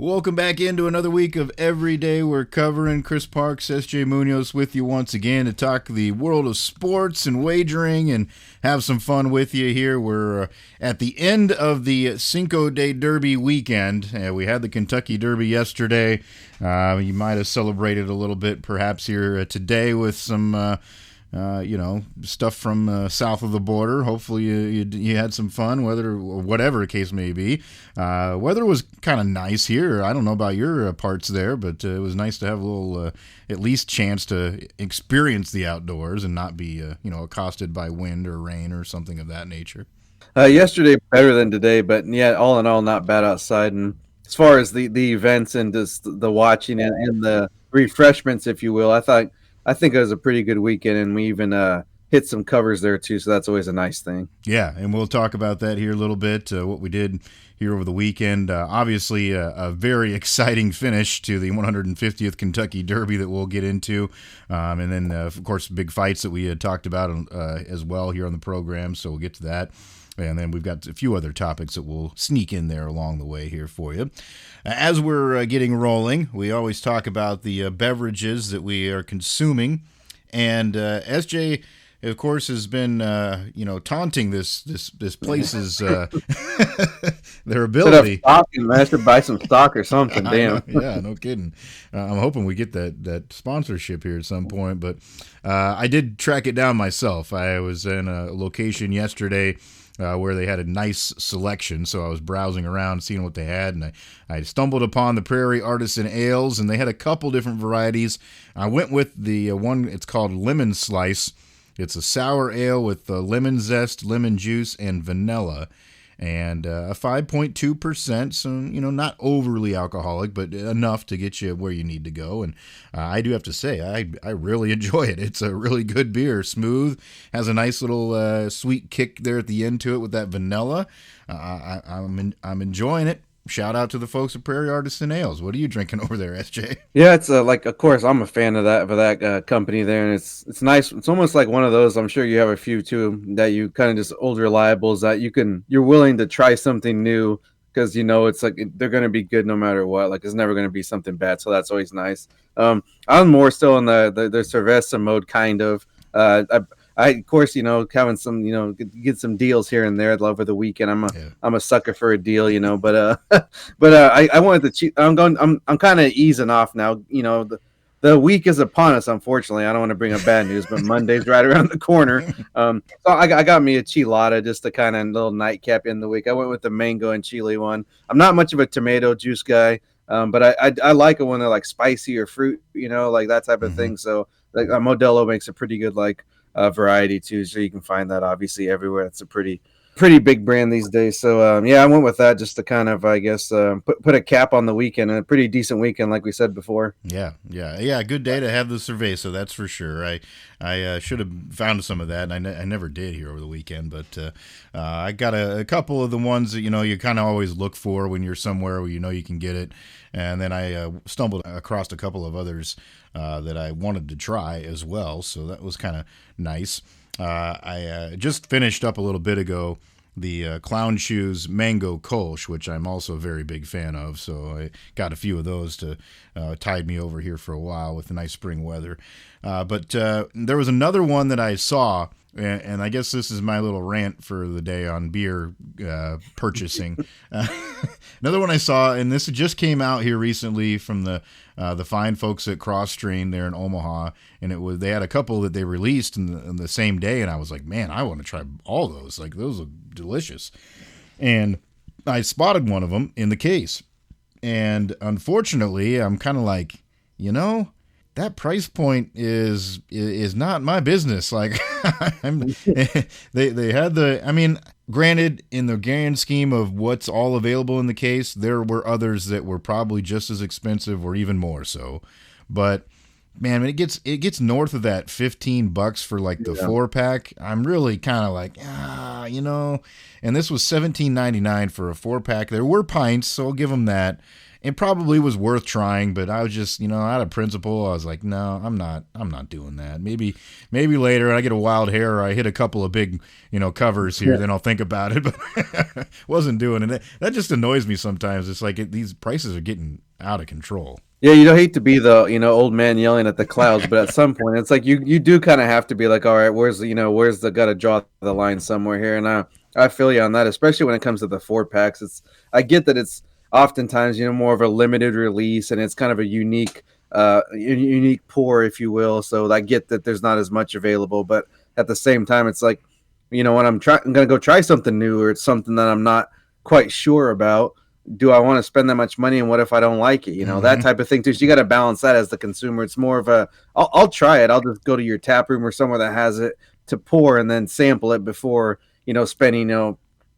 Welcome back into another week of Every Day We're Covering. Chris Parks, SJ Munoz with you once again to talk the world of sports and wagering and have some fun with you here. We're at the end of the Cinco de Derby weekend. We had the Kentucky Derby yesterday. You might have celebrated a little bit perhaps here today with some stuff from south of the border. Hopefully you had some fun, whatever the case may be. Weather was kind of nice here. I don't know about your parts there, but it was nice to have a little, at least chance to experience the outdoors and not be, accosted by wind or rain or something of that nature. Yesterday better than today, but yeah, all in all, not bad outside. And as far as the events and just the watching and the refreshments, if you will, I think it was a pretty good weekend, and we even hit some covers there too. So that's always a nice thing. Yeah, and we'll talk about that here a little bit. What we did here over the weekend, obviously a very exciting finish to the 150th Kentucky Derby that we'll get into, and then of course big fights that we had talked about as well here on the program. So we'll get to that. And then we've got a few other topics that we'll sneak in there along the way here for you. As we're getting rolling, we always talk about the beverages that we are consuming. And SJ, of course, has been taunting this place's their ability. I should buy some stock or something. Damn. Yeah, no kidding. I'm hoping we get that sponsorship here at some point. But I did track it down myself. I was in a location yesterday where they had a nice selection, so I was browsing around, seeing what they had, and I stumbled upon the Prairie Artisan Ales, and they had a couple different varieties. I went with the one, it's called Lemon Slice. It's a sour ale with lemon zest, lemon juice, and vanilla, and a 5.2%, so, not overly alcoholic, but enough to get you where you need to go. And I do have to say, I really enjoy it. It's a really good beer, smooth, has a nice little sweet kick there at the end to it with that vanilla. I'm enjoying it. Shout out to the folks at Prairie Artisan Ales. What are you drinking over there, SJ? Yeah, it's of course, I'm a fan of that company there, and it's nice. It's almost like one of those. I'm sure you have a few too that you kind of just old reliables that you're willing to try something new because it's like they're going to be good no matter what. Like it's never going to be something bad, so that's always nice. I'm more still in the cerveza mode, kind of. I of course, having some, get some deals here and there over the weekend. I'm a sucker for a deal, but I wanted to cheat. I'm kind of easing off now. The week is upon us, unfortunately. I don't want to bring up bad news, but Monday's right around the corner. So I got me a chilada, just a kind of little nightcap in the week. I went with the mango and chili one. I'm not much of a tomato juice guy, but I like it when they're like spicy or fruit, like that type of thing. So like Modelo makes a pretty good variety too, so you can find that obviously everywhere. It's a pretty big brand these days. So I went with that just to kind of, I guess, put a cap on the weekend. A pretty decent weekend, like we said before. Yeah. Good day to have the cerveza, that's for sure. I should have found some of that, and I never did here over the weekend. But I got a couple of the ones that you kind of always look for when you're somewhere where you can get it. And then I stumbled across a couple of others that I wanted to try as well. So that was kind of nice. I just finished up a little bit ago the Clown Shoes Mango Kolsch, which I'm also a very big fan of. So I got a few of those to tide me over here for a while with the nice spring weather. But there was another one that I saw, and I guess this is my little rant for the day on beer purchasing. Another one I saw, and this just came out here recently from the fine folks at Cross Strain there in Omaha, and they had a couple that they released in the same day, and I was like, man, I want to try all those. Like, those look delicious. And I spotted one of them in the case, and unfortunately, I'm kind of like, that price point is not my business. Like, they had granted, in the grand scheme of what's all available in the case, there were others that were probably just as expensive or even more so. But man, when it gets north of that $15 for like the 4-pack, I'm really kind of like, and this was $17.99 for a 4-pack. There were pints, so I'll give them that. it probably was worth trying, but I was just, out of principle, I was like, no, I'm not doing that. Maybe later I get a wild hair or I hit a couple of big, covers here, then I'll think about it. But wasn't doing it. That just annoys me sometimes. It's like these prices are getting out of control. Yeah, you don't hate to be the old man yelling at the clouds, but at some point it's like you do kind of have to be like, all right, where's the gotta draw the line somewhere here, and I feel you on that, especially when it comes to the 4 packs. I get that it's oftentimes more of a limited release and it's kind of a unique pour, if you will. So I get that there's not as much available, but at the same time, it's like when I'm gonna go try something new or it's something that I'm not quite sure about, do I want to spend that much money, and what if I don't like it? That type of thing too. So you got to balance that as the consumer. It's more of I'll try it. I'll just go to your tap room or somewhere that has it to pour and then sample it before spending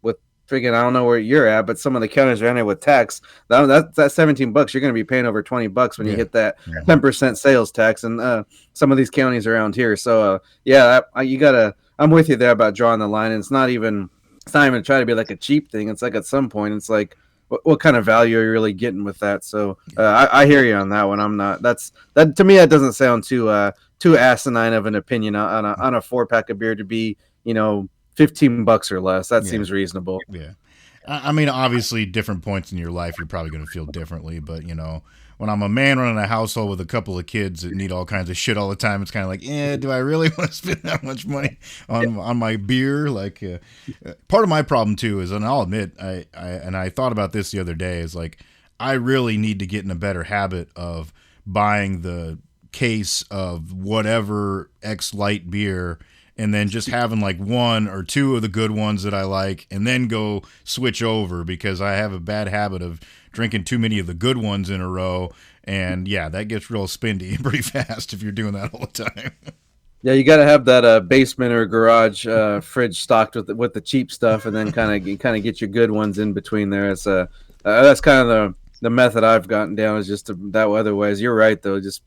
with friggin' I don't know where you're at, but some of the counters are in there with tax. That's $17. You're going to be paying over $20 when you hit that 10% sales tax, and some of these counties around here. So you gotta. I'm with you there about drawing the line. And it's not even trying to be like a cheap thing. It's like at some point it's like, what kind of value are you really getting with that? So I hear you on that one. I'm not. That to me, that doesn't sound too asinine of an opinion on a 4-pack of beer to be $15 or less. That seems reasonable. Yeah, I mean, obviously, different points in your life, you're probably going to feel differently. But when I'm a man running a household with a couple of kids that need all kinds of shit all the time, it's kind of like, do I really want to spend that much money on my beer? Like, part of my problem too is, and I'll admit, I thought about this the other day, is like, I really need to get in a better habit of buying the case of whatever X light beer and then just having like 1 or 2 of the good ones that I like and then go switch over, because I have a bad habit of drinking too many of the good ones in a row, and that gets real spendy pretty fast if you're doing that all the time. Yeah, you got to have that basement or garage fridge stocked with the cheap stuff, and then kind of get your good ones in between there. It's that's kind of the method I've gotten down, is just that otherwise. You're right though, just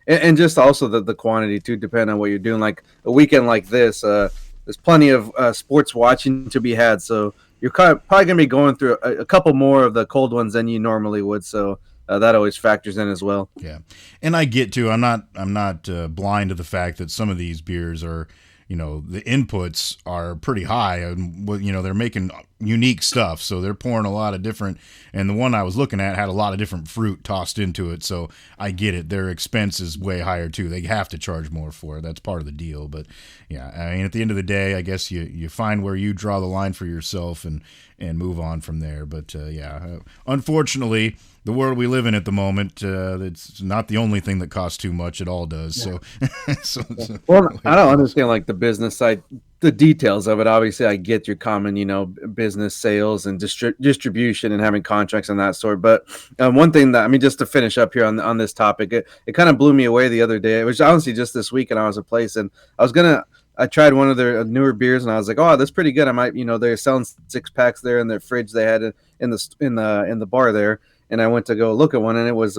and just also the quantity too, depending on what you're doing. Like a weekend like this, there's plenty of sports watching to be had, so you're probably going to be going through a couple more of the cold ones than you normally would. So that always factors in as well. Yeah, and I get to. I'm not blind to the fact that some of these beers are, the inputs are pretty high, and they're making unique stuff, so they're pouring a lot of different. And the one I was looking at had a lot of different fruit tossed into it, so I get it. Their expense is way higher too. They have to charge more for it. That's part of the deal. But I mean, at the end of the day, I guess you find where you draw the line for yourself and move on from there. But unfortunately, the world we live in at the moment, it's not the only thing that costs too much. It all does. So, well, I don't understand like the business side, the details of it. Obviously, I get your common, business sales and distribution and having contracts and that sort. But one thing that, I mean, just to finish up here on this topic, it kind of blew me away the other day. It was honestly just this week, and I was at a place, and I tried one of their newer beers, and I was like, "Oh, that's pretty good." I might, they're selling 6-packs there in their fridge. They had it in the bar there, and I went to go look at one, and it was,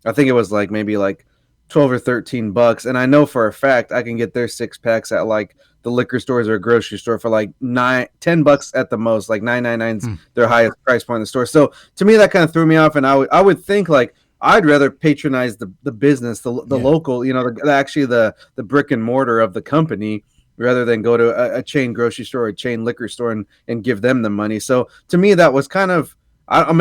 I think it was like maybe like $12 or $13, and I know for a fact I can get their 6-packs at like the liquor stores or a grocery store for like $10 at the most, like $9.99's their highest price point in the store. So to me, that kind of threw me off, and I would think like I'd rather patronize the business, the local, actually the brick and mortar of the company, rather than go to a chain grocery store or a chain liquor store and give them the money. So to me, that was kind of, I don't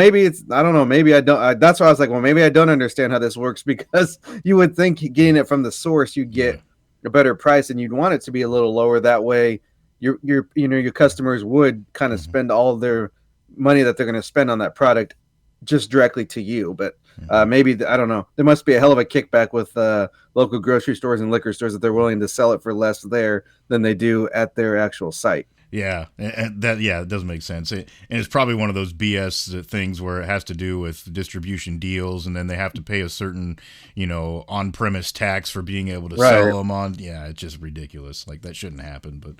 know. Maybe I don't. That's why I was like, well, maybe I don't understand how this works, because you would think getting it from the source, you'd get a better price, and you'd want it to be a little lower. That way, your customers would kind of spend all of their money that they're going to spend on that product just directly to you. But maybe I don't know. There must be a hell of a kickback with local grocery stores and liquor stores that they're willing to sell it for less there than they do at their actual site. Yeah, and it doesn't make sense. And it's probably one of those BS things where it has to do with distribution deals, and then they have to pay a certain, on-premise tax for being able to sell them on. Yeah, it's just ridiculous. Like, that shouldn't happen. But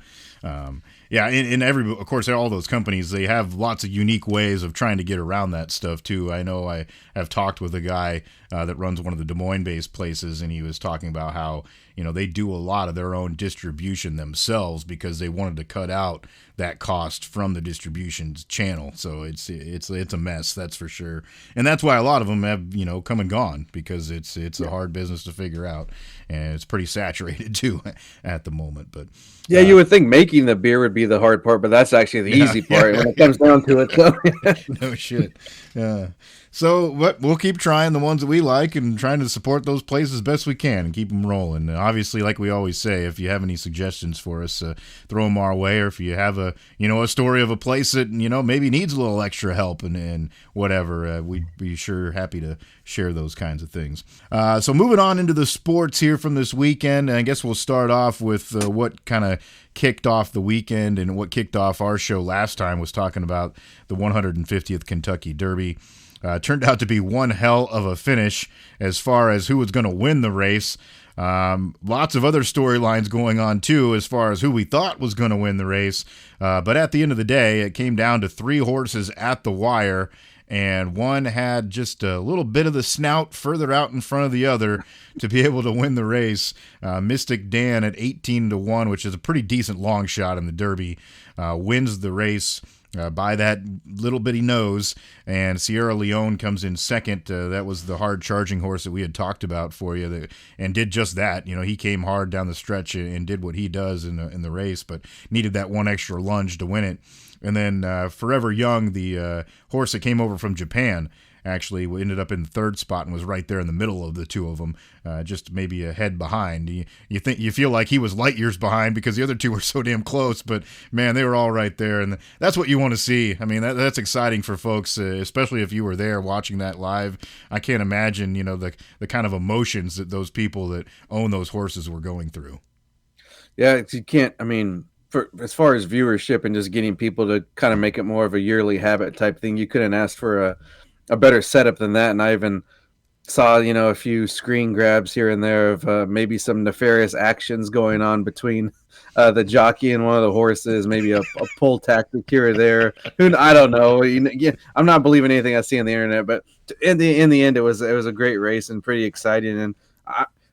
in of course, all those companies, they have lots of unique ways of trying to get around that stuff too. I know I have talked with a guy that runs one of the Des Moines-based places, and he was talking about how they do a lot of their own distribution themselves because they wanted to cut out that cost from the distribution channel. So it's a mess, that's for sure. And that's why a lot of them have, come and gone, because it's a hard business to figure out, and it's pretty saturated too at the moment. But yeah, you would think making the beer would be the hard part, but that's actually the easy part when it comes down to it. So. No shit. So we'll keep trying the ones that we like and trying to support those places best we can and keep them rolling. And obviously, like we always say, if you have any suggestions for us, throw them our way. Or if you have a story of a place that maybe needs a little extra help and whatever, we'd be sure happy to share those kinds of things. So moving on into the sports here from this weekend, and I guess we'll start off with what kind of kicked off the weekend, and what kicked off our show last time was talking about the 150th Kentucky Derby. Turned out to be one hell of a finish as far as who was going to win the race. Lots of other storylines going on too as far as who we thought was going to win the race. But at the end of the day, it came down to 3 horses at the wire, and one had just a little bit of the snout further out in front of the other to be able to win the race. Mystic Dan at 18-1, which is a pretty decent long shot in the Derby, wins the race by that little bitty nose, and Sierra Leone comes in second. That was the hard charging horse that we had talked about for you, and did just that. He came hard down the stretch and did what he does in the race, but needed that one extra lunge to win it. And then Forever Young, the horse that came over from Japan, actually ended up in the 3rd spot and was right there in the middle of the two of them, just maybe a head behind. You feel like he was light years behind because the other two were so damn close, but man, they were all right there, and that's what you want to see. I mean, that's exciting for folks, especially if you were there watching that live. I can't imagine, the kind of emotions that those people that own those horses were going through. Yeah, you can't. I mean, as far as viewership and just getting people to kind of make it more of a yearly habit type thing, you couldn't ask for a better setup than that. And I even saw, a few screen grabs here and there of maybe some nefarious actions going on between the jockey and one of the horses, maybe a pull tactic here or there. I don't know. I'm not believing anything I see on the internet, but in the end, it was a great race and pretty exciting. And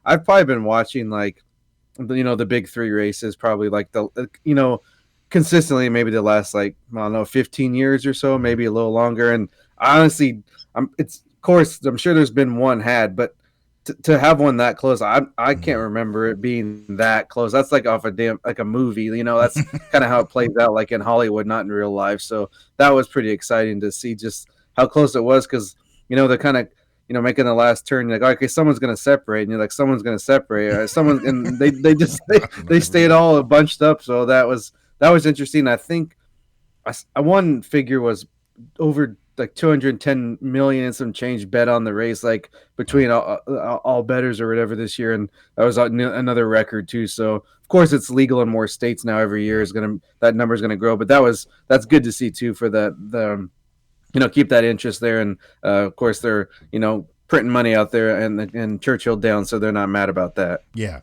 I've probably been watching the big 3 races, probably consistently, maybe the last 15 years or so, maybe a little longer. And honestly, I'm sure there's been one had, but to have one that close, I can't remember it being that close. That's like off a movie, that's kind of how it plays out, like in Hollywood, not in real life. So that was pretty exciting to see just how close it was, because they're kind of making the last turn. You're like, okay, someone's going to separate, and you're like, someone's going to separate, and they stayed all bunched up. So that was interesting. I think one figure was over 210 million and some change bet on the race, between all bettors or whatever this year, and that was another record too. So of course it's legal in more states now. Every year that number is gonna grow, but that's good to see too, for the keep that interest there. And of course they're printing money out there, and Churchill down, so they're not mad about that. Yeah.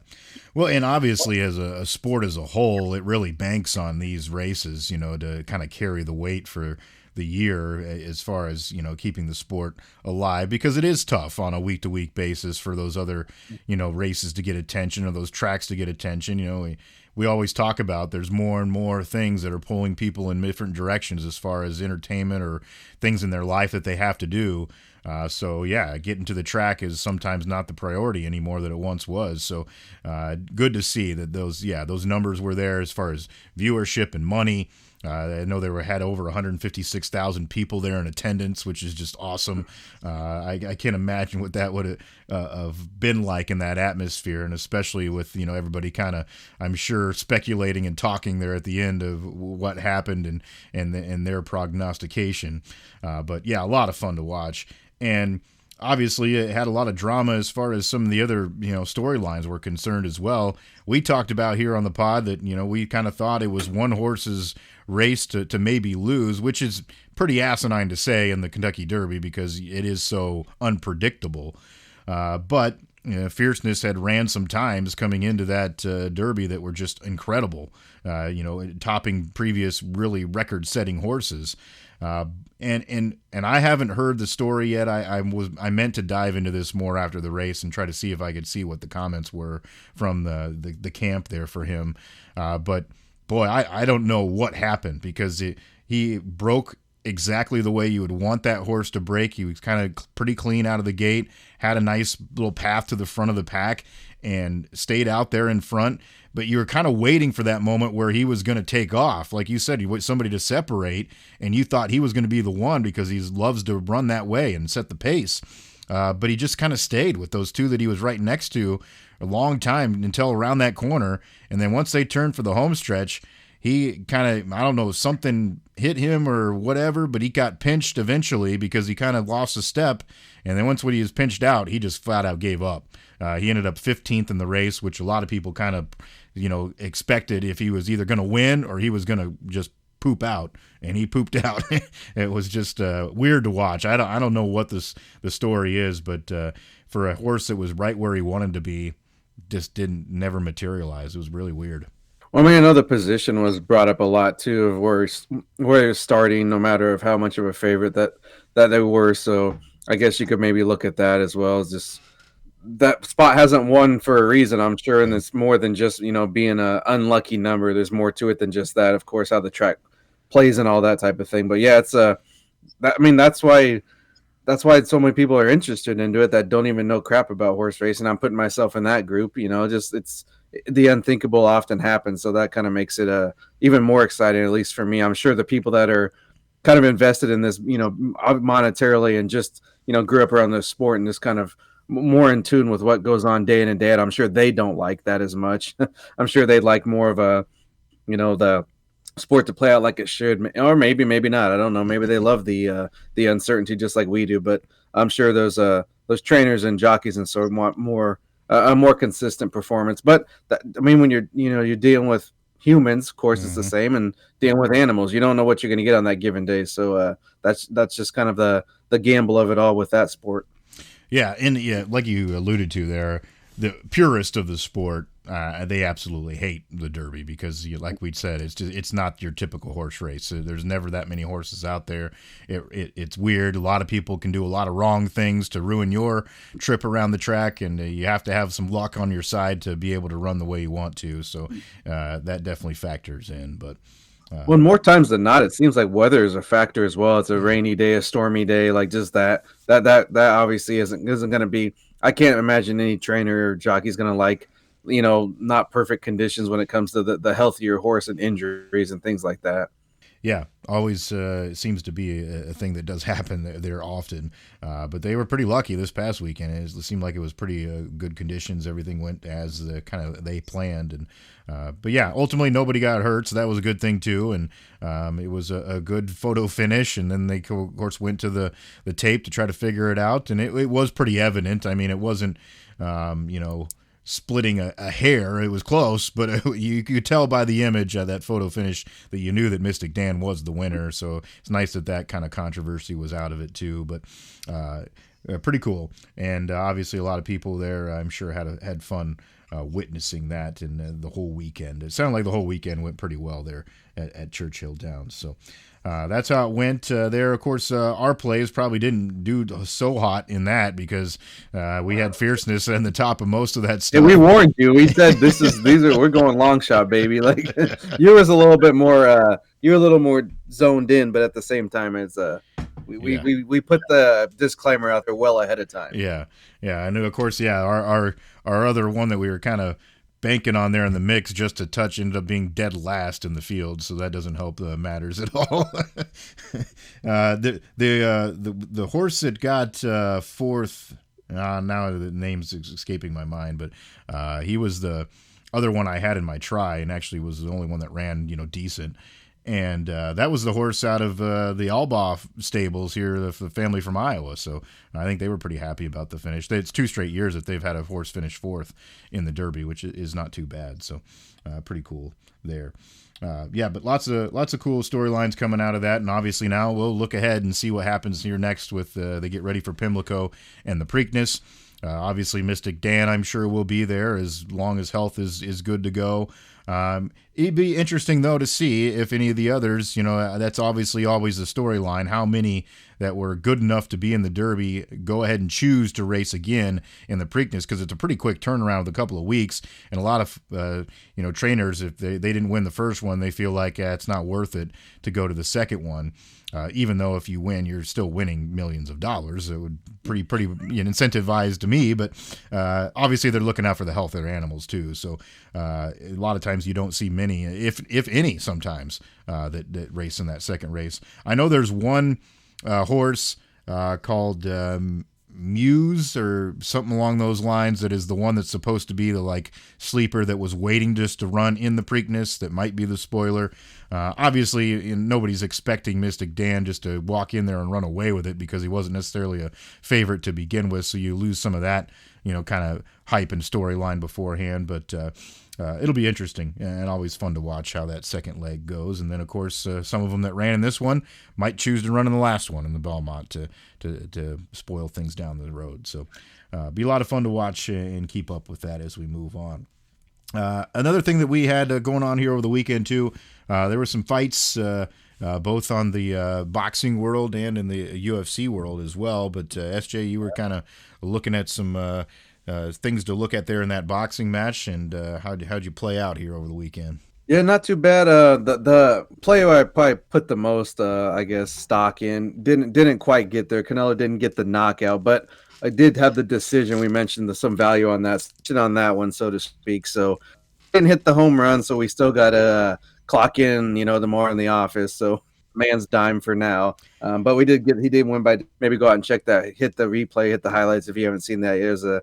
Well, and obviously as a sport as a whole, it really banks on these races, to kind of carry the weight for the year as far as keeping the sport alive, because it is tough on a week-to-week basis for those other races to get attention, or those tracks to get attention. We always talk about there's more and more things that are pulling people in different directions as far as entertainment or things in their life that they have to do. So yeah, getting to the track is sometimes not the priority anymore that it once was. So good to see that those numbers were there as far as viewership and money. I know had over 156,000 people there in attendance, which is just awesome. I can't imagine what that would have been like in that atmosphere, and especially with everybody kind of, I'm sure, speculating and talking there at the end of what happened and their prognostication. But yeah, a lot of fun to watch, and obviously it had a lot of drama as far as some of the other storylines were concerned as well. We talked about here on the pod that we kind of thought it was one horse's race to maybe lose, which is pretty asinine to say in the Kentucky Derby because it is so unpredictable. But Fierceness had ran some times coming into that Derby that were just incredible, topping previous really record-setting horses. And I haven't heard the story yet. I meant to dive into this more after the race and try to see if I could see what the comments were from the camp there for him. But boy, I don't know what happened because he broke exactly the way you would want that horse to break. He was kind of pretty clean out of the gate, had a nice little path to the front of the pack, and stayed out there in front. But you were kind of waiting for that moment where he was going to take off. Like you said, you want somebody to separate, and you thought he was going to be the one because he loves to run that way and set the pace. But he just kind of stayed with those two that he was right next to a long time until around that corner. And then once they turned for the home stretch, he kind of, I don't know, something hit him or whatever, but he got pinched eventually because he kind of lost a step. And then once when he was pinched out, he just flat out gave up. He ended up 15th in the race, which a lot of people kind of, expected if he was either going to win or he was going to just poop out, and he pooped out. It was just weird to watch. I don't know what the story is, but for a horse that was right where he wanted to be, just never materialize. It was really weird. Well, I mean, another position was brought up a lot too of where he's starting, no matter of how much of a favorite that they were. So I guess you could maybe look at that as well as just that spot hasn't won for a reason, I'm sure, and it's more than just being an unlucky number. There's more to it than just that. Of course, how the track plays and all that type of thing. But yeah, it's that's why so many people are interested into it that don't even know crap about horse racing. I'm putting myself in that group. Just it's the unthinkable often happens, so that kind of makes it even more exciting, at least for me. I'm sure the people that are kind of invested in this, monetarily and just grew up around the sport and just kind of more in tune with what goes on day in and day out. I'm sure they don't like that as much. I'm sure they'd like more of a, the sport to play out like it should, or maybe not. I don't know. Maybe they love the uncertainty just like we do. But I'm sure those trainers and jockeys and so want more a more consistent performance. But when you're dealing with humans, of course, it's the same, and dealing with animals, you don't know what you're going to get on that given day. So that's just kind of the gamble of it all with that sport. Yeah, and like you alluded to there, the purist of the sport, they absolutely hate the Derby because, like we said, it's not your typical horse race. There's never that many horses out there. It's weird. A lot of people can do a lot of wrong things to ruin your trip around the track, and you have to have some luck on your side to be able to run the way you want to. So that definitely factors in. But well, more times than not, it seems like weather is a factor as well. It's a rainy day, a stormy day, like just that obviously isn't going to be. I can't imagine any trainer or jockey is going to like, not perfect conditions when it comes to the healthier horse and injuries and things like that. Yeah, always seems to be a thing that does happen there often. But they were pretty lucky this past weekend. It seemed like it was pretty good conditions. Everything went as they planned. And but yeah, ultimately nobody got hurt, so that was a good thing too. And it was a good photo finish. And then they of course went to the tape to try to figure it out, and it was pretty evident. I mean, it wasn't splitting a hair. It was close, but you could tell by the image of that photo finish that you knew that Mystic Dan was the winner. So it's nice that kind of controversy was out of it too. But pretty cool, and obviously a lot of people there, I'm sure, had fun witnessing that, and the whole weekend. It sounded like the whole weekend went pretty well there at Churchill Downs. So that's how it went there. Of course, our plays probably didn't do so hot in that because we had fierceness in the top of most of that stuff. And we warned you. We said we're going long shot, baby. Like you was a little bit more. You were a little more zoned in, but at the same time, it's we put the disclaimer out there well ahead of time. Yeah. I knew, of course. Yeah, our other one that we were kind of banking on there in the mix just to touch ended up being dead last in the field, so that doesn't help the matters at all. The horse that got fourth, now the name's escaping my mind, but he was the other one I had in my try, and actually was the only one that ran decent. And that was the horse out of the Albaugh stables here, the family from Iowa. So I think they were pretty happy about the finish. It's 2 straight years that they've had a horse finish fourth in the Derby, which is not too bad. So pretty cool there. But lots of cool storylines coming out of that. And obviously now we'll look ahead and see what happens here next with they get ready for Pimlico and the Preakness. Obviously, Mystic Dan, I'm sure, will be there as long as health is good to go. It'd be interesting though to see if any of the others, that's obviously always the storyline. How many that were good enough to be in the Derby go ahead and choose to race again in the Preakness, because it's a pretty quick turnaround with a couple of weeks, and a lot of trainers, if they didn't win the first one, they feel like it's not worth it to go to the second one. Even though if you win, you're still winning millions of dollars. It would pretty incentivized to me, but obviously they're looking out for the health of their animals too. So a lot of times you don't see many, if any, sometimes that race in that second race. I know there's one horse called Muse or something along those lines that is the one that's supposed to be the sleeper that was waiting just to run in the Preakness, that might be the spoiler. Obviously nobody's expecting Mystic Dan just to walk in there and run away with it, because he wasn't necessarily a favorite to begin with, so you lose some of that kind of hype and storyline beforehand. But it'll be interesting and always fun to watch how that second leg goes. And then, of course, some of them that ran in this one might choose to run in the last one in the Belmont to spoil things down the road. So be a lot of fun to watch and keep up with that as we move on. Another thing that we had going on here over the weekend, too, there were some fights both on the boxing world and in the UFC world as well. But SJ, you were kind of looking at some things to look at there in that boxing match, and how'd you play out here over the weekend? Yeah, not too bad. The player I probably put the most, I guess, stock in didn't quite get there. Canelo didn't get the knockout, but I did have the decision. We mentioned some value on that one, so to speak. So didn't hit the home run, so we still got to clock in, tomorrow in the office. So man's dime for now. But he did win by, maybe go out and check that, hit the replay, hit the highlights if you haven't seen that. It was the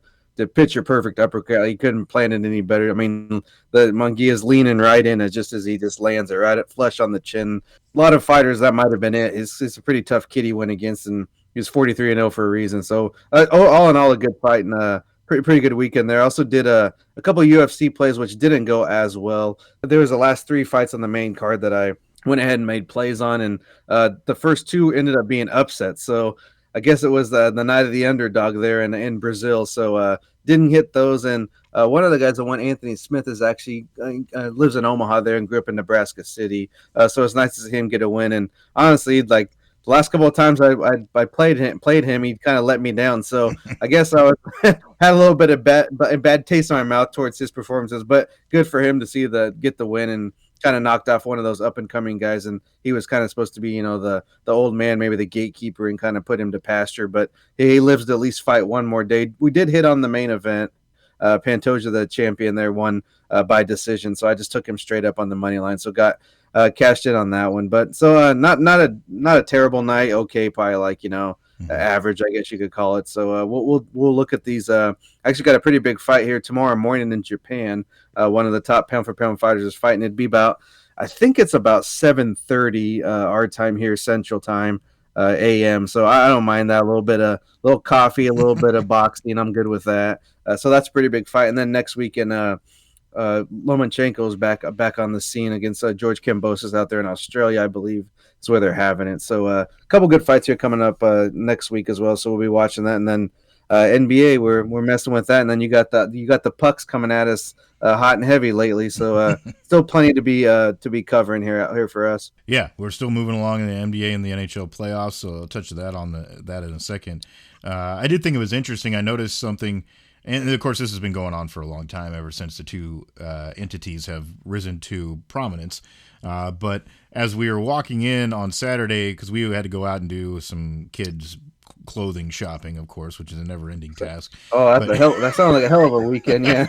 picture perfect uppercut. He couldn't plan it any better. I mean, the Munguia is leaning right in just as he just lands it right at flush on the chin. A lot of fighters, that might have been it. It's a pretty tough kid he went against, and he was 43-0 for a reason. So all in all, a good fight and pretty good weekend there. I also did a couple of UFC plays, which didn't go as well. There was the last 3 fights on the main card that I went ahead and made plays on, and the first 2 ended up being upsets. So I guess it was the night of the underdog there in Brazil. So didn't hit those. And one of the guys that won, Anthony Smith, is actually lives in Omaha there and grew up in Nebraska City. So it's nice to see him get a win. And honestly, the last couple of times I played him, he kind of let me down. So I guess I had a little bit of bad taste in my mouth towards his performances. But good for him to get the win and kind of knocked off one of those up and coming guys. And he was kind of supposed to be, the old man, maybe the gatekeeper, and kind of put him to pasture. But he lives to at least fight one more day. We did hit on the main event. Pantoja, the champion there, won by decision. So I just took him straight up on the money line. So got cashed in on that one. But so not a terrible night. Okay, probably average, I guess you could call it. So we'll look at these. Actually got a pretty big fight here tomorrow morning in Japan. One of the top pound for pound fighters is fighting. It'd be I think it's about 7:30 our time here, Central Time, a.m. So I don't mind that. A little coffee, a little bit of boxing. I'm good with that. So that's a pretty big fight. And then next weekend, Lomachenko is back on the scene against George Kambosos out there in Australia, I believe. That's where they're having it. So a couple good fights here coming up next week as well. So we'll be watching that, and then NBA, we're messing with that, and then you got the pucks coming at us hot and heavy lately. So still plenty to be covering out here for us. Yeah, we're still moving along in the NBA and the NHL playoffs. So I'll touch that on that in a second. I did think it was interesting. I noticed something. And, of course, this has been going on for a long time, ever since the 2 entities have risen to prominence. But as we were walking in on Saturday, because we had to go out and do some kids' clothing shopping, of course, which is a never-ending task. Oh, that sounds like a hell of a weekend, yeah.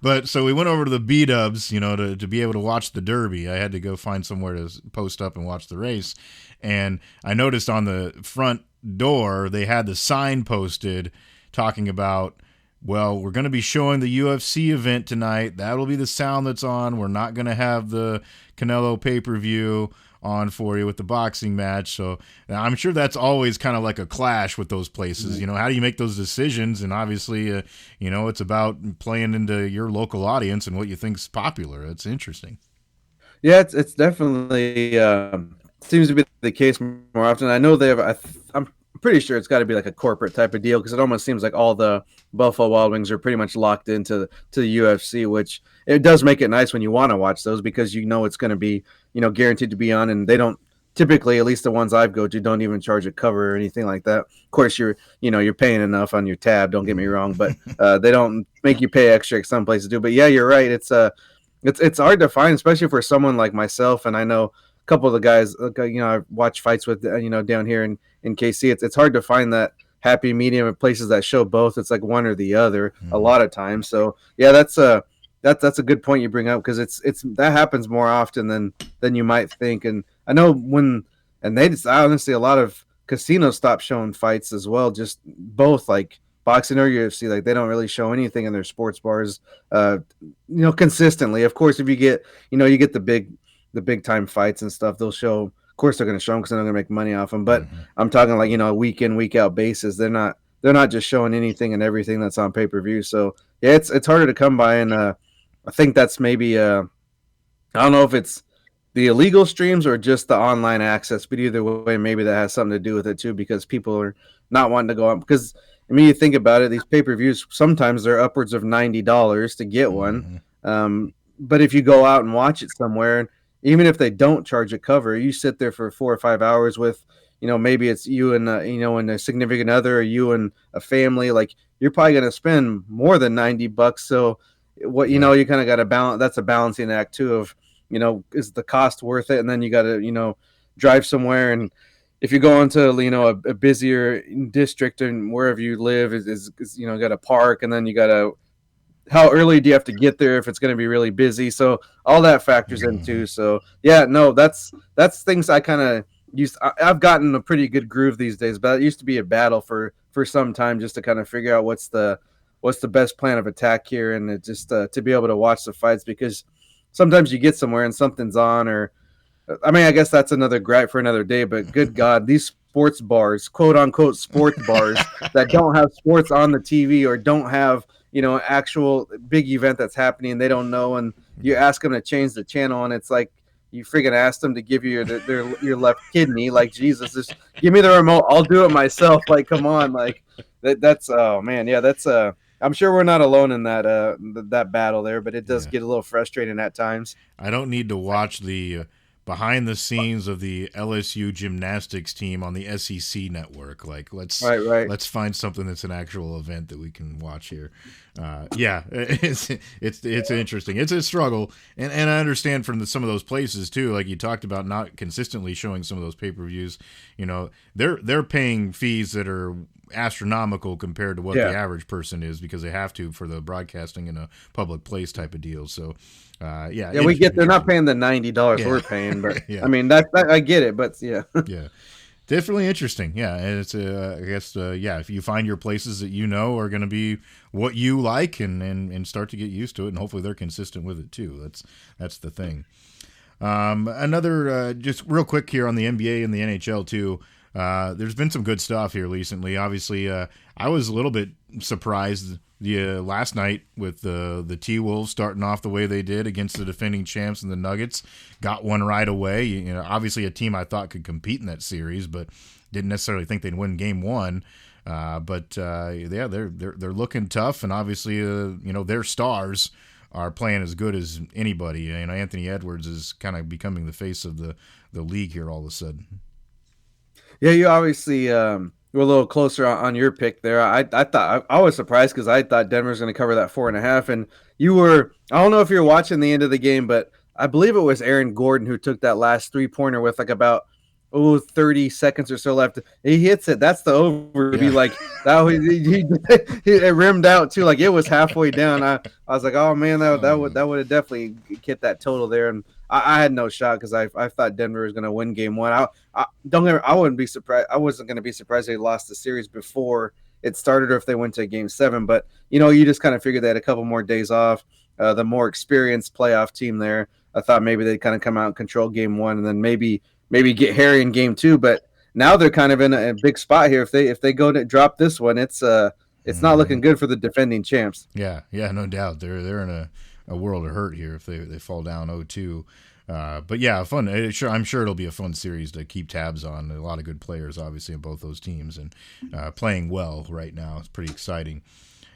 But so we went over to the B-dubs, to be able to watch the Derby. I had to go find somewhere to post up and watch the race. And I noticed on the front door, they had the sign posted talking about, well, we're going to be showing the UFC event tonight. That'll be the sound that's on. We're not going to have the Canelo pay-per-view on for you with the boxing match. So I'm sure that's always kind of like a clash with those places. Mm-hmm. How do you make those decisions? And obviously, it's about playing into your local audience and what you think's popular. It's interesting. Yeah, it's definitely seems to be the case more often. I know they have. I'm pretty sure it's got to be like a corporate type of deal because it almost seems like all the Buffalo Wild Wings are pretty much locked into the UFC, which it does make it nice when you want to watch those because you know it's going to be guaranteed to be on, and they don't typically, at least the ones I've go to, don't even charge a cover or anything like that. Of course, you're paying enough on your tab. Don't get me wrong, but they don't make you pay extra. Like some places do. But yeah, you're right. It's hard to find, especially for someone like myself. And I know a couple of the guys, I watch fights with, down here in KC. It's hard to find that happy medium of places that show both. It's like one or the other a lot of times. So yeah, that's a good point you bring up because it's that happens more often than you might think. And I know honestly, a lot of casinos stop showing fights as well. Just both like boxing or UFC, like they don't really show anything in their sports bars, consistently. Of course, if you get the big time fights and stuff, they'll show. Of course, they're going to show them because they're going to make money off them. But I'm talking like week in week out basis. They're not just showing anything and everything that's on pay per view. So yeah, it's harder to come by, and I think that's maybe I don't know if it's the illegal streams or just the online access, but either way, maybe that has something to do with it too, because people are not wanting to go out. Because I mean, you think about it, these pay-per-views, sometimes they're upwards of $90 to get one. But if you go out and watch it somewhere, even if they don't charge a cover, you sit there for 4 or 5 hours with, maybe it's you and, and a significant other, or you and a family, like you're probably going to spend more than $90. So you kind of got to balance. That's a balancing act too of, is the cost worth it? And then you got to, drive somewhere. And if you go into, a busier district and wherever you live is got a park, and then you got to, how early do you have to get there if it's going to be really busy? So all that factors in too. So yeah, no, that's things I kind of I've gotten a pretty good groove these days, but it used to be a battle for some time just to kind of figure out what's the best plan of attack here. And it just to be able to watch the fights, because sometimes you get somewhere and something's on, or I mean, I guess that's another gripe for another day, but good God, these sports bars, quote unquote sports bars that don't have sports on the TV or don't have, actual big event that's happening, they don't know. And you ask them to change the channel, and it's like you freaking asked them to give you your left kidney. Like, Jesus, just give me the remote. I'll do it myself. Like, come on. Like that's, oh man. Yeah. That's, I'm sure we're not alone in that battle there, but it does get a little frustrating at times. I don't need to watch the behind the scenes of the LSU gymnastics team on the SEC network. Like, let's find something that's an actual event that we can watch here. It's interesting. It's a struggle, and I understand from some of those places too. Like you talked about, not consistently showing some of those pay-per-views. They're paying fees that are astronomical compared to what the average person is, because they have to for the broadcasting in a public place type of deal. So we get, they're not paying the $90 we're paying, but I mean that I get it, but yeah. Definitely interesting. Yeah, and it's I guess if you find your places that are going to be what you like, and start to get used to it, and hopefully they're consistent with it too. That's the thing. Another just real quick here on the NBA and the NHL too. There's been some good stuff here recently. Obviously, I was a little bit surprised last night with the T-Wolves starting off the way they did against the defending champs and the Nuggets. Got one right away. Obviously a team I thought could compete in that series, but didn't necessarily think they'd win game one. They're looking tough, and obviously their stars are playing as good as anybody. Anthony Edwards is kind of becoming the face of the league here all of a sudden. Yeah, you obviously were a little closer on your pick there. I thought I was surprised because I thought Denver's going to cover that 4.5, and you were. I don't know if you were watching the end of the game, but I believe it was Aaron Gordon who took that last 3-pointer with like about 30 seconds or so left. He hits it. That's the over. Be like that. He rimmed out too. Like it was halfway down. I was like, oh man, that would have definitely hit that total there. And I had no shot because I thought Denver was going to win game one. I wouldn't be surprised. I wasn't going to be surprised they lost the series before it started, or if they went to game 7. But you just kind of figured they had a couple more days off. The more experienced playoff team there. I thought maybe they'd kind of come out and control game 1, and then maybe get hairy in game 2. But now they're kind of in a big spot here. If they go to drop this one, it's not looking good for the defending champs. Yeah, no doubt. They're in a world of hurt here if they fall down 0-2. But yeah, fun. I'm sure it'll be a fun series to keep tabs on. A lot of good players, obviously, in both those teams, and playing well right now. It's pretty exciting.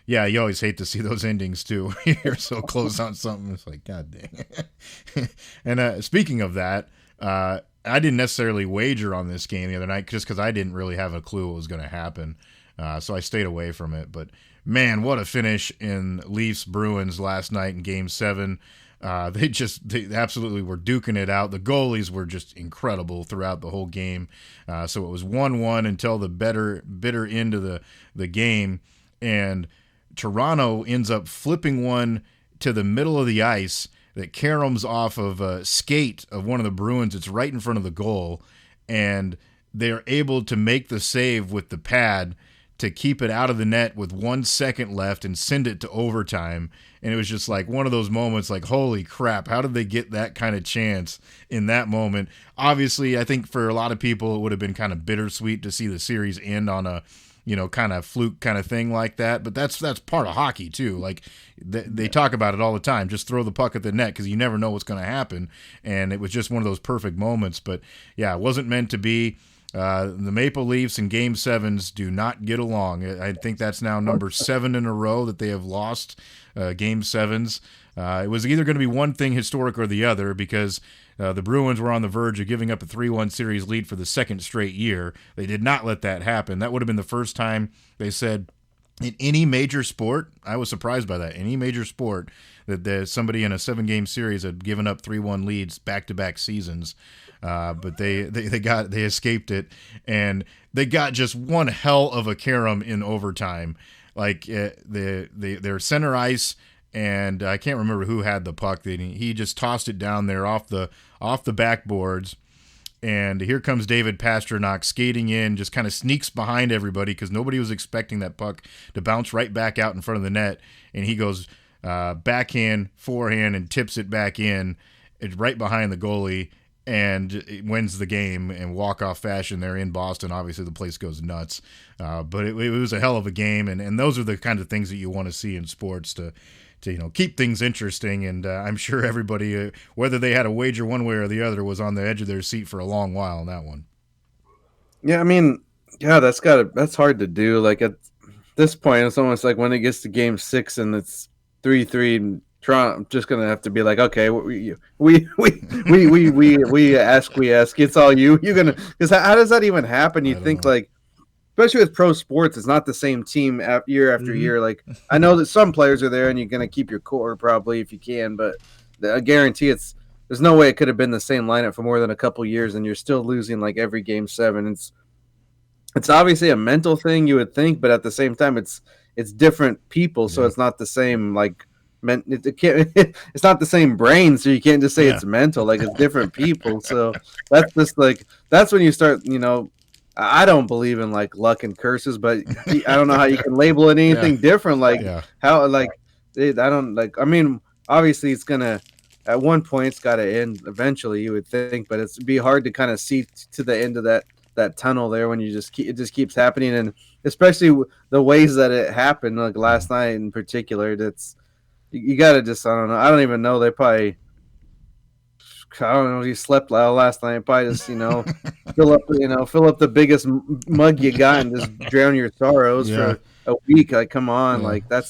Yeah, you always hate to see those endings too. You're so close on something. It's like, God dang. And speaking of that, I didn't necessarily wager on this game the other night just because I didn't really have a clue what was going to happen. So I stayed away from it. But man, what a finish in Leafs Bruins last night in Game 7. They absolutely were duking it out. The goalies were just incredible throughout the whole game. So it was 1-1 until the bitter end of the game. And Toronto ends up flipping one to the middle of the ice that caroms off of a skate of one of the Bruins. It's right in front of the goal. And they're able to make the save with the pad to keep it out of the net with 1 second left and send it to overtime. And it was just like one of those moments like, holy crap, how did they get that kind of chance in that moment? Obviously, I think for a lot of people, it would have been kind of bittersweet to see the series end on a, kind of fluke kind of thing like that. But that's part of hockey too. Like they talk about it all the time. Just throw the puck at the net because you never know what's going to happen. And it was just one of those perfect moments. But yeah, it wasn't meant to be. The Maple Leafs in Game 7s do not get along. I think that's now number 7 in a row that they have lost Game 7s. It was either going to be one thing historic or the other because the Bruins were on the verge of giving up a 3-1 series lead for the second straight year. They did not let that happen. That would have been the first time they said in any major sport. I was surprised by that. Any major sport that somebody in a 7-game series had given up 3-1 leads back-to-back seasons. But they escaped it, and they got just one hell of a carom in overtime. Like their center ice, and I can't remember who had the puck. He just tossed it down there off the backboards, and here comes David Pastrnak skating in, just kind of sneaks behind everybody because nobody was expecting that puck to bounce right back out in front of the net, and he goes backhand, forehand, and tips it back in. It's right behind the goalie. And it wins the game in walk-off fashion. They're in Boston. Obviously, the place goes nuts. But it was a hell of a game, and those are the kind of things that you want to see in sports to keep things interesting. And I'm sure everybody, whether they had a wager one way or the other, was on the edge of their seat for a long while in that one. Yeah, I mean, yeah, that's hard to do. Like at this point, it's almost like when it gets to Game 6 and it's 3-3. Toronto, I'm just gonna have to be like, okay, we ask. It's all you. You're gonna, because how does that even happen? You think know. Like, especially with pro sports, it's not the same team year after year. Like, I know that some players are there, and you're gonna keep your core probably if you can, but I guarantee there's no way it could have been the same lineup for more than a couple years, and you're still losing like every Game 7. It's obviously a mental thing, you would think, but at the same time, it's different people, so it's not the same like. It's not the same brain, so you can't just say it's mental. Like it's different people. So that's just like that's when you start. I don't believe in like luck and curses, but I don't know how you can label it anything different. Like how like I don't like. I mean, obviously it's gonna at one point it's got to end eventually. You would think, but it'd be hard to kind of see to the end of that tunnel there when it just keeps happening, and especially the ways that it happened, like last night in particular. That's you got to just, I don't know. I don't even know. They probably, I don't know. You slept last night. Probably just, fill up the biggest mug you got and just drown your sorrows for a week. Like, come on. Like, I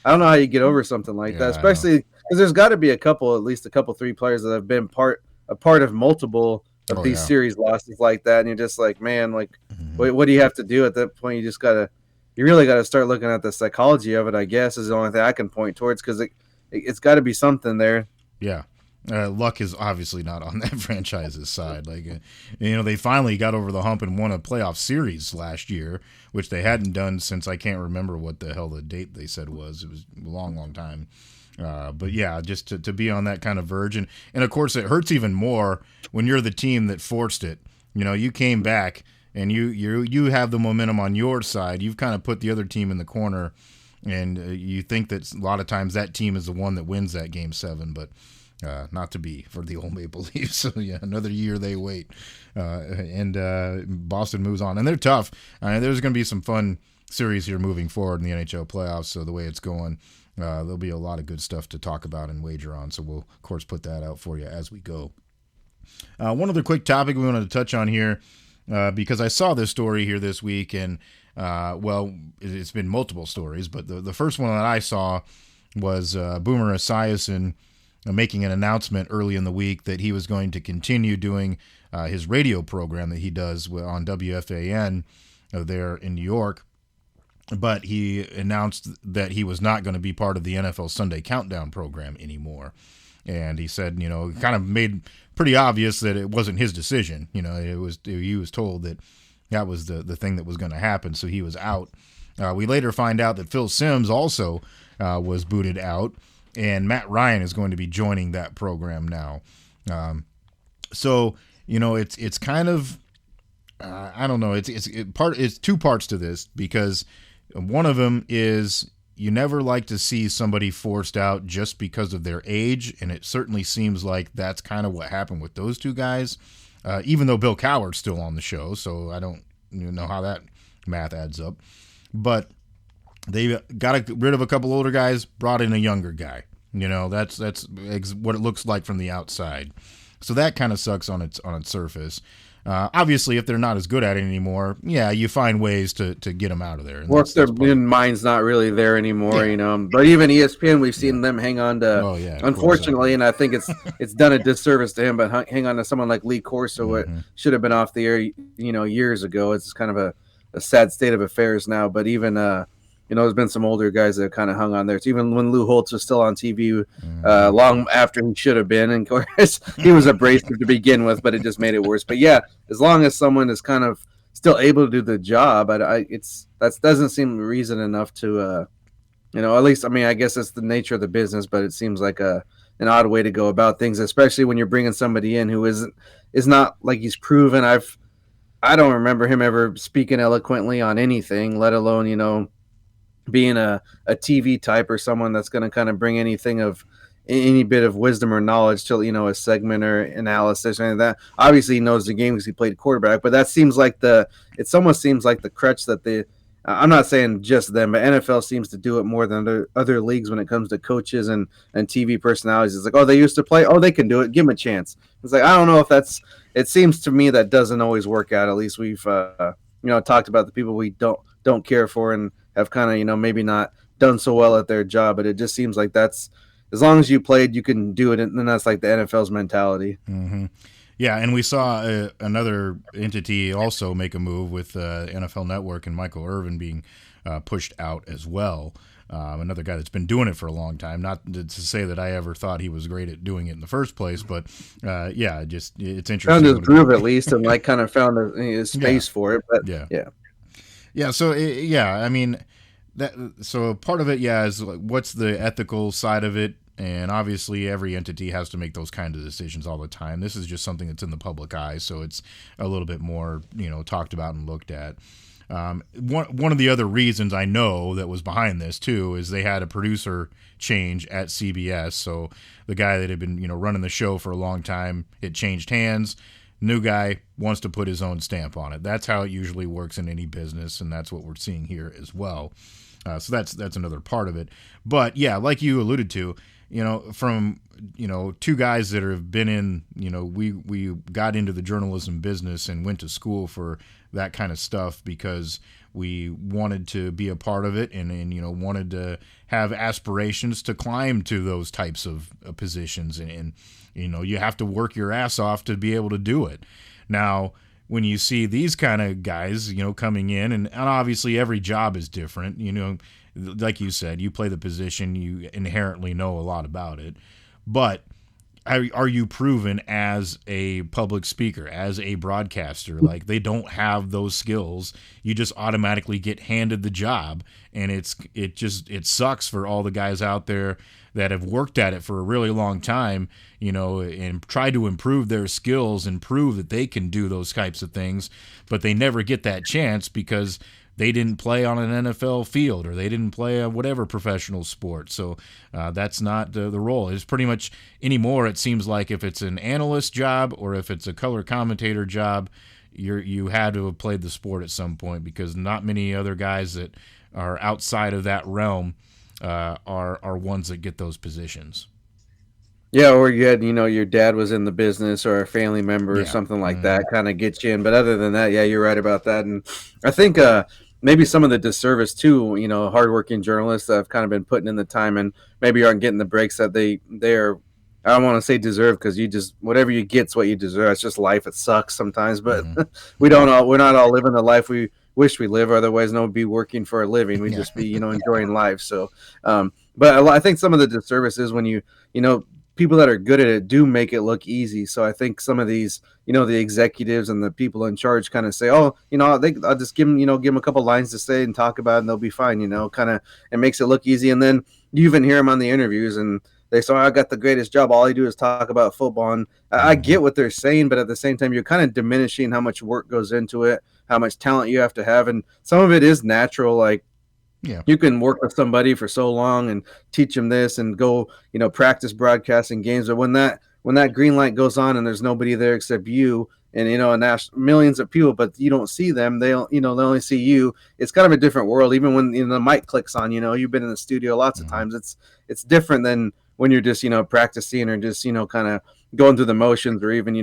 don't know how you get over something like that, especially because there's got to be at least a couple, 3 players that have been a part of multiple of these series losses like that. And you're just like, man, like, what do you have to do at that point? You really got to start looking at the psychology of it, I guess, is the only thing I can point towards because it's got to be something there. Yeah. Luck is obviously not on that franchise's side. Like, they finally got over the hump and won a playoff series last year, which they hadn't done since I can't remember what the hell the date they said was. It was a long, long time. But yeah, just to be on that kind of verge. And of course, it hurts even more when you're the team that forced it. You came back. And you have the momentum on your side. You've kind of put the other team in the corner, and you think that a lot of times that team is the one that wins that Game 7, but not to be for the old Maple Leafs. So, yeah, another year they wait, and Boston moves on. And they're tough. There's going to be some fun series here moving forward in the NHL playoffs, so the way it's going, there'll be a lot of good stuff to talk about and wager on. So we'll, of course, put that out for you as we go. One other quick topic we wanted to touch on here, because I saw this story here this week, and well, it's been multiple stories, but the first one that I saw was Boomer Esiason making an announcement early in the week that he was going to continue doing his radio program that he does on WFAN there in New York, but he announced that he was not going to be part of the NFL Sunday Countdown program anymore. And he said, kind of made pretty obvious that it wasn't his decision. He was told that was the thing that was going to happen, so he was out. We later find out that Phil Simms also was booted out, and Matt Ryan is going to be joining that program now. So it's kind of I don't know. It's two parts to this, because one of them is you never like to see somebody forced out just because of their age, and it certainly seems like that's kind of what happened with those two guys, even though Bill Cowher's still on the show, so I don't know how that math adds up. But they got rid of a couple older guys, brought in a younger guy. That's what it looks like from the outside. So that kind of sucks on its surface. Obviously, if they're not as good at it anymore, you find ways to get them out of there. Or if their mind's not really there anymore, But even ESPN, we've seen them hang on to, unfortunately, and I think it's done a disservice to him, but hang on to someone like Lee Corso, what should have been off the air, years ago. It's kind of a sad state of affairs now. But even there's been some older guys that have kind of hung on there. It's even when Lou Holtz was still on TV long after he should have been. And of course, he was abrasive to begin with, but it just made it worse. But as long as someone is kind of still able to do the job, that doesn't seem reason enough to, at least, I guess it's the nature of the business, but it seems like an odd way to go about things, especially when you're bringing somebody in who is not like he's proven. I don't remember him ever speaking eloquently on anything, let alone, being a TV type or someone that's going to kind of bring anything of any bit of wisdom or knowledge to, a segment or analysis or anything like that. Obviously he knows the game because he played quarterback, but that seems like it almost seems like the crutch that I'm not saying just them, but NFL seems to do it more than other leagues when it comes to coaches and TV personalities. It's like, oh, they used to play. Oh, they can do it. Give them a chance. It's like, I don't know if it seems to me that doesn't always work out. At least we've, talked about the people we don't care for and have kind of, maybe not done so well at their job, but it just seems like that's, as long as you played, you can do it. And that's like the NFL's mentality. Mm-hmm. Yeah. And we saw another entity also make a move with NFL Network and Michael Irvin being pushed out as well. Another guy that's been doing it for a long time. Not to say that I ever thought he was great at doing it in the first place, but it's interesting. Found his groove at least, and like kind of found a space for it. But yeah. So so part of it, is like, what's the ethical side of it, and obviously every entity has to make those kinds of decisions all the time. This is just something that's in the public eye, so it's a little bit more talked about and looked at. One of the other reasons I know that was behind this too is they had a producer change at CBS. So the guy that had been running the show for a long time, it changed hands. New guy wants to put his own stamp on it. That's how it usually works in any business, and that's what we're seeing here as well. So that's another part of it. But like you alluded to, from two guys that have been in, we got into the journalism business and went to school for that kind of stuff because we wanted to be a part of it and wanted to have aspirations to climb to those types of positions, and you have to work your ass off to be able to do it. Now, when you see these kind of guys, coming in, and obviously every job is different, like you said, you play the position, you inherently know a lot about it, but are you proven as a public speaker, as a broadcaster? Like, they don't have those skills. You just automatically get handed the job, and it sucks for all the guys out there that have worked at it for a really long time, and try to improve their skills and prove that they can do those types of things, but they never get that chance because they didn't play on an NFL field or they didn't play a whatever professional sport. So that's not the role. It's pretty much anymore, it seems like if it's an analyst job or if it's a color commentator job, you had to have played the sport at some point, because not many other guys that are outside of that realm are ones that get those positions. Yeah, or you had, your dad was in the business or a family member or Yeah. something like Hmm. that kind of gets you in. But other than that, yeah, you're right about that. And I think maybe some of the disservice too, hardworking journalists that have kind of been putting in the time and maybe aren't getting the breaks that they're I don't want to say deserve, because you just whatever you get's what you deserve. It's just life. It sucks sometimes, but Hmm. we're not all living the life we wish we live. Otherwise, no one would be working for a living. We'd Yeah. just be, enjoying life. So, but I think some of the disservice is when you know people that are good at it do make it look easy. So I think some of these, the executives and the people in charge kind of say, oh, I'll just give them, give them a couple lines to say and talk about it and they'll be fine. Kind of, it makes it look easy. And then you even hear them on the interviews and they say, oh, I got the greatest job. All I do is talk about football. And I Hmm. get what they're saying, but at the same time, you're kind of diminishing how much work goes into it, how much talent you have to have. And some of it is natural. Like, Yeah. you can work with somebody for so long and teach them this and go, practice broadcasting games. But when that green light goes on and there's nobody there except you and millions of people, but you don't see them, they only see you. It's kind of a different world. Even when the mic clicks on, you've been in the studio lots of Hmm. times. It's different than when you're just practicing or just kind of going through the motions, or even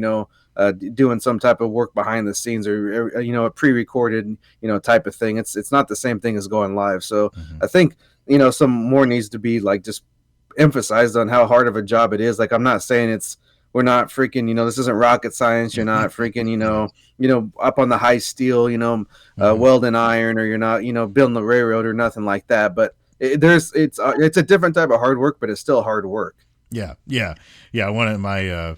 doing some type of work behind the scenes, or a pre-recorded type of thing. It's not the same thing as going live. So Hmm. I think some more needs to be like just emphasized on how hard of a job it is. Like, I'm not saying we're not freaking, this isn't rocket science. You're not freaking, Yeah. up on the high steel, Hmm. welding iron, or you're not, building the railroad or nothing like that. But it's a different type of hard work, but it's still hard work. Yeah, yeah, yeah. One of my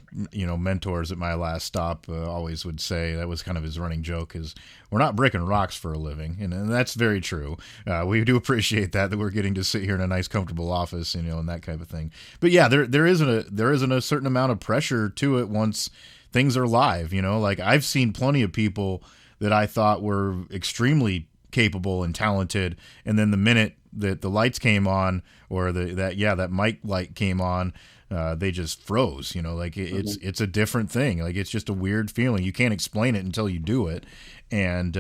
mentors at my last stop always would say, that was kind of his running joke, is we're not breaking rocks for a living, and that's very true. We do appreciate that we're getting to sit here in a nice, comfortable office, and that kind of thing. But yeah, there isn't a certain amount of pressure to it once things are live. Like I've seen plenty of people that I thought were extremely capable and talented, and then the minute that the lights came on, or that mic light came on, they just froze. Like Mhm. it's a different thing. Like it's just a weird feeling. You can't explain it until you do it, and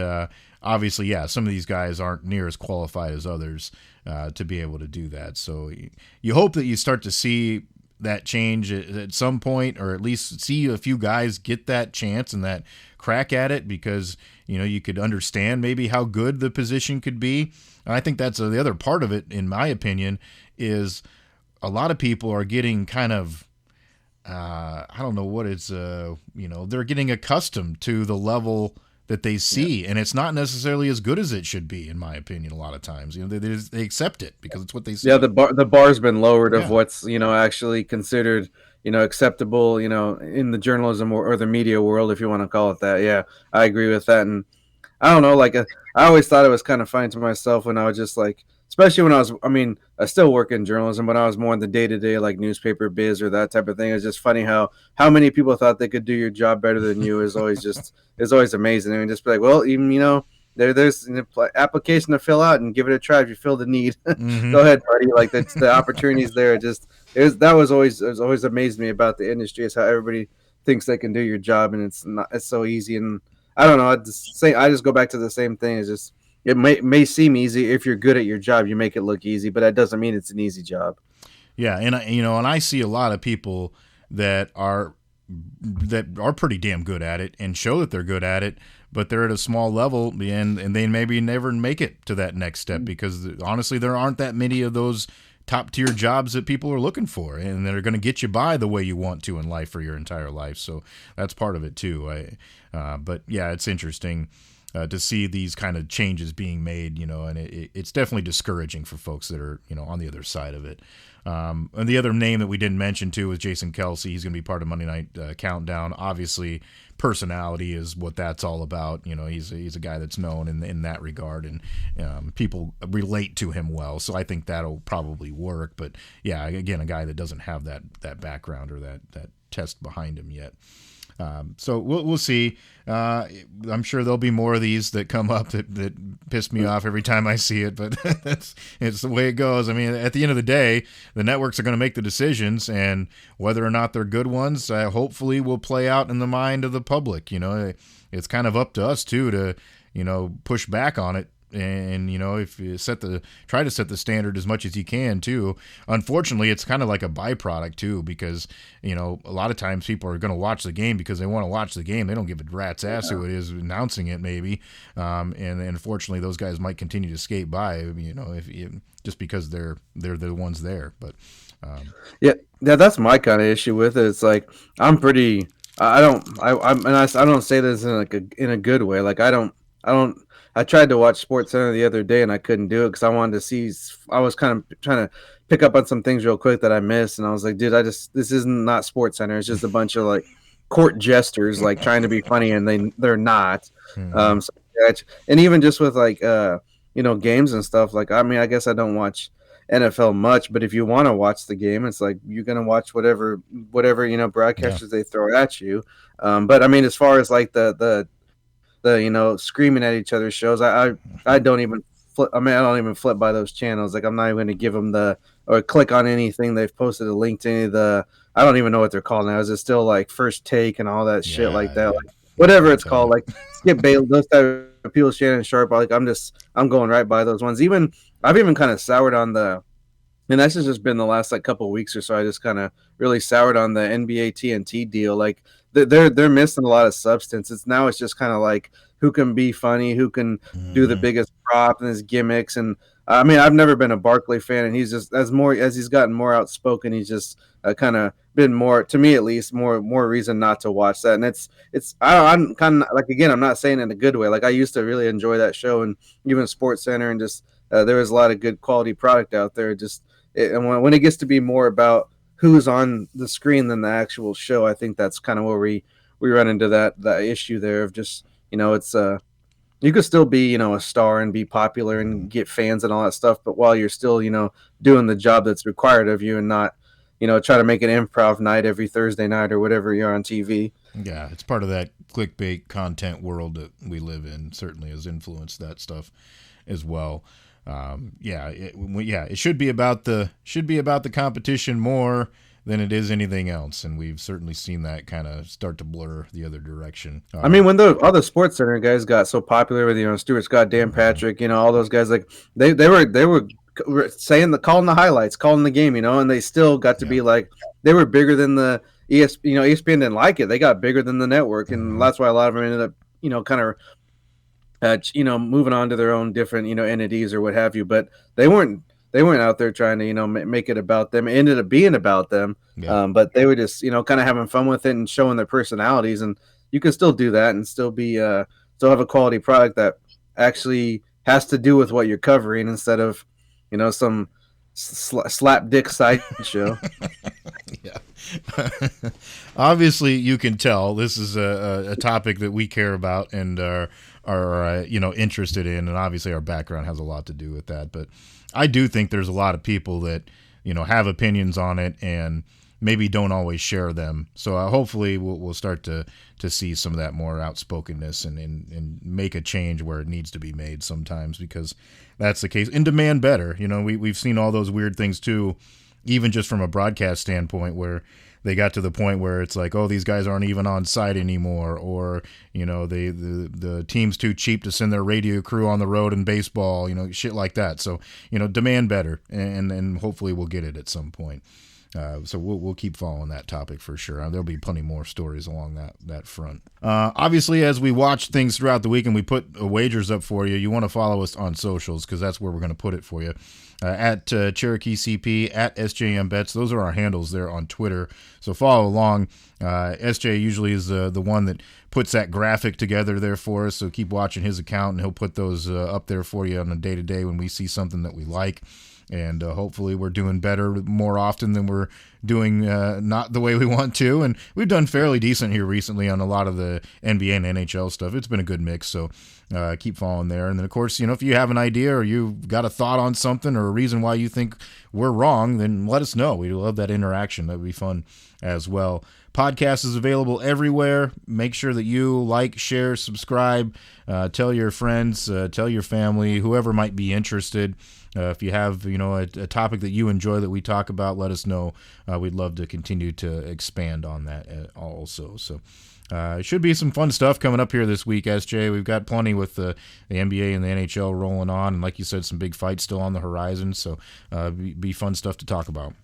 obviously, yeah, some of these guys aren't near as qualified as others to be able to do that. So you hope that you start to see that change at some point, or at least see a few guys get that chance and that crack at it, because you could understand maybe how good the position could be. And I think that's the other part of it, in my opinion, is a lot of people are getting kind of I don't know what it's they're getting accustomed to the level that they Yeah. see, and it's not necessarily as good as it should be, in my opinion. A lot of times, they accept it because it's what they Yeah, see. the bar's been lowered of Yeah. what's actually considered acceptable in the journalism, or the media world, if you want to call it that. Yeah, I agree with that. And I don't know, like I always thought it was kind of funny to myself when I was just like, especially when I mean, I still work in journalism, but I was more in the day to day, like newspaper biz or that type of thing. It's just funny how many people thought they could do your job better than you is always amazing. I mean, just be like, well, even there's an application to fill out and give it a try if you feel the need. Hmm. Go ahead, buddy. Like that's the opportunities there. Just it was always amazed me about the industry, is how everybody thinks they can do your job, and it's so easy. And I don't know. I just go back to the same thing. It's just it may seem easy if you're good at your job. You make it look easy, but that doesn't mean it's an easy job. Yeah, and I see a lot of people that are pretty damn good at it and show that they're good at it, but they're at a small level, and they maybe never make it to that next step, because honestly, there aren't that many of those top tier jobs that people are looking for, and that are going to get you by the way you want to in life for your entire life. So that's part of it too. But yeah, it's interesting to see these kind of changes being made, and it's definitely discouraging for folks that are, on the other side of it. And the other name that we didn't mention too was Jason Kelsey. He's going to be part of Monday Night Countdown. Obviously, personality is what that's all about. He's a guy that's known in that regard, and people relate to him well. So I think that'll probably work. But yeah, again, a guy that doesn't have that background or that test behind him yet. So we'll see. I'm sure there'll be more of these that come up that piss me off every time I see it, but it's the way it goes. I mean, at the end of the day, the networks are going to make the decisions, and whether or not they're good ones, hopefully will play out in the mind of the public. It's kind of up to us too to push back on it and if you try to set the standard as much as you can too. Unfortunately, it's kind of like a byproduct too, because a lot of times people are going to watch the game because they want to watch the game. They don't give a rat's ass who it is announcing it, maybe. And unfortunately, those guys might continue to skate by, if just because they're the ones there. But yeah, that's my kind of issue with it. It's like I'm pretty. I don't. I don't say this in a good way. Like I don't. I tried to watch Sports Center the other day and I couldn't do it because I wanted to see. I was kind of trying to pick up on some things real quick that I missed, and I was like, dude, this isn't not Sports Center. It's just a bunch of like court jesters like trying to be funny and they're not. mm-hmm. And even just with like games and stuff. Like I mean, I guess I don't watch NFL much, but if you want to watch the game, it's like you're gonna watch whatever broadcasters they throw at you. But I mean, as far as like the screaming at each other's shows, I don't even flip. I mean, I don't even flip by those channels. Like I'm not even going to give them or click on anything they've posted a link to any of the. I don't even know what they're called now. Is it still like First Take and all that shit like that? Like whatever it's called, like Skip Bayless, those type of people, Shannon Sharp. Like I'm going right by those ones. I've even kind of soured on and that's just been the last like couple of weeks or so. I just kind of really soured on the NBA TNT deal. Like they're missing a lot of substance. It's just kind of like who can be funny, who can do the biggest prop and his gimmicks. And I mean, I've never been a Barkley fan, and he's just as he's gotten more outspoken, he's just kind of been more, to me at least, more reason not to watch that. And I'm kind of like, again, I'm not saying it in a good way. Like I used to really enjoy that show, and even Sports Center, and just there was a lot of good quality product out there. And when it gets to be more about who's on the screen than the actual show, I think that's kind of where we run into that issue there of just, it's you could still be, a star and be popular and get fans and all that stuff, but while you're still, doing the job that's required of you and not, try to make an improv night every Thursday night or whatever you're on TV. Yeah, it's part of that clickbait content world that we live in. Certainly has influenced that stuff as well. It should be about the competition more than it is anything else, and we've certainly seen that kind of start to blur the other direction. I mean, when all the Sports Center guys got so popular with Stuart Scott, Dan Patrick, all those guys, like they were saying calling the highlights, calling the game, and they still got to be like they were bigger than the ESPN didn't like it. They got bigger than the network, and that's why a lot of them ended up kind of moving on to their own different entities or what have you. But they weren't out there trying to make it about them. It ended up being about them, but they were just kind of having fun with it and showing their personalities. And you can still do that and still be still have a quality product that actually has to do with what you're covering instead of some slap dick sideshow. Yeah. Obviously, you can tell this is a topic that we care about and are interested in, and obviously our background has a lot to do with that. But I do think there's a lot of people that have opinions on it and maybe don't always share them. So hopefully we'll start to see some of that more outspokenness and make a change where it needs to be made sometimes, because that's the case. And demand better. We've seen all those weird things too, even just from a broadcast standpoint, where they got to the point where it's like, oh, these guys aren't even on site anymore, or the team's too cheap to send their radio crew on the road in baseball, shit like that. So demand better, and hopefully we'll get it at some point. So we'll keep following that topic for sure. There'll be plenty more stories along that front. Obviously, as we watch things throughout the week and we put wagers up for you, you want to follow us on socials, because that's where we're going to put it for you. At Cherokee CP, at SJM Bets. Those are our handles there on Twitter. So follow along. SJ usually is the one that puts that graphic together there for us. So keep watching his account, and he'll put those up there for you on a day-to-day when we see something that we like. And hopefully we're doing better more often than we're doing not the way we want to. And we've done fairly decent here recently on a lot of the NBA and NHL stuff. It's been a good mix, so keep following there. And then, of course, if you have an idea or you've got a thought on something or a reason why you think we're wrong, then let us know. We love that interaction. That would be fun as well. Podcast is available everywhere. Make sure that you like, share, subscribe, tell your friends, tell your family, whoever might be interested. If you have, a topic that you enjoy that we talk about, let us know. We'd love to continue to expand on that also. So It should be some fun stuff coming up here this week, SJ. We've got plenty with the NBA and the NHL rolling on, and like you said, some big fights still on the horizon. So, be fun stuff to talk about.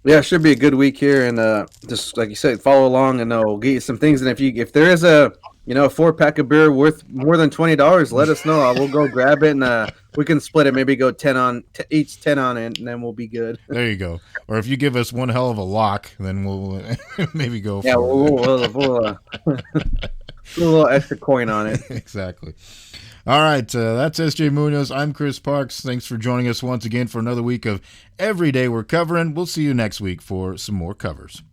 Yeah, it should be a good week here, and just like you said, follow along, and we'll get you some things. And if there is a 4-pack of beer worth more than $20, let us know. We'll go grab it, and we can split it. Maybe go 10 on each, 10 on it, and then we'll be good. There you go. Or if you give us one hell of a lock, then we'll maybe go. Yeah, we'll put a little extra coin on it. Exactly. All right, that's SJ Munoz. I'm Chris Parks. Thanks for joining us once again for another week of Every Day We're Covering. We'll see you next week for some more covers.